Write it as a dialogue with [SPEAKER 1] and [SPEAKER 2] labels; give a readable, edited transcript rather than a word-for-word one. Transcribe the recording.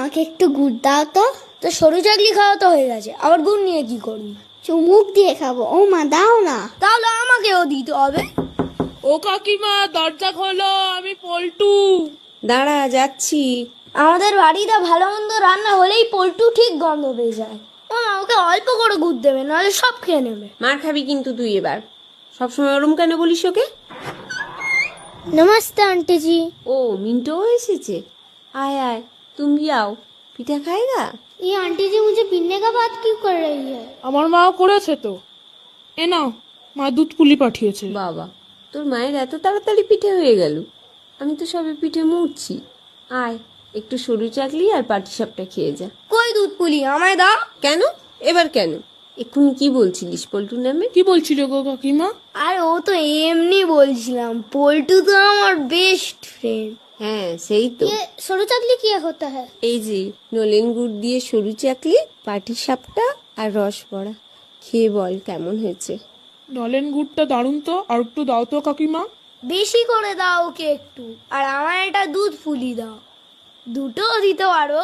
[SPEAKER 1] আমাকে একটু গুড় দাও তো।
[SPEAKER 2] তো সরু চাকলি খাওয়া তো হয়ে গেছে, আবার গুড় নিয়ে কি করবি?
[SPEAKER 1] চুমুক দিয়ে খাবো। ও মা, দাও না।
[SPEAKER 2] তাহলে আমাকেও দিতে হবে।
[SPEAKER 3] ও কাকিমা, দরজা খোলো, আমি পল্টু।
[SPEAKER 4] দাঁড়া, যাচ্ছি।
[SPEAKER 2] আমাদের বাড়িতে ভালো মন্দ রান্না হলেই পল্টু ঠিক গন্ধ পেয়ে যায়। ও মা, ওকে অল্প করে গুড় দেবে, নাহলে সব খেয়ে নেবে।
[SPEAKER 4] মার খাবি কিন্তু তুই এবার। সবসময় ওরম কেন বলিস ওকে?
[SPEAKER 2] নমস্তে आंटी जी।
[SPEAKER 4] ও, মিন্টুও এসেছে। आय आय, तुम भी आओ। পিঠা খাएगा?
[SPEAKER 1] ये आंटी जी मुझे पीने का बात क्यों कर रही है?
[SPEAKER 3] আমার মাও করেছে তো। এ নাও, মা দুধ পুলি পাঠিয়েছে।
[SPEAKER 4] বাবা, তোর মায়ের এত তাড়াতাড়ি পিঠে হয়ে গেল। আমি তো সবে পিঠে মুড়ছি। আয়, একটু সরু চাকলি আর পাটিসাপটা খেয়ে যা।
[SPEAKER 2] কই দুধ পুলি, আমায় দাও।
[SPEAKER 4] কেন? এবার কেন? এক্ষুনি কি বলছিলিস পল্টুর নামে?
[SPEAKER 3] কি বলছিল গো কাকিমা?
[SPEAKER 2] আর ও তো এমনি বলছিলাম, পল্টু তো আমার বেস্ট ফ্রেন্ড।
[SPEAKER 4] হ্যাঁ, সেই তো।
[SPEAKER 1] ये सरू चाकली क्या होता है?
[SPEAKER 4] এই যে নলেন গুড় দিয়ে সরু চাকলি, পাটিসাপটা আর রস বড়া। খেয়ে বল কেমন হয়েছে।
[SPEAKER 3] নলেন গুড়টা দারুণ তো, আর একটু দাও তো কাকিমা।
[SPEAKER 2] বেশি করে দাও ওকে একটু, আর আমার একটা দুধ পুলি দাও। দুটো দিতে পারো।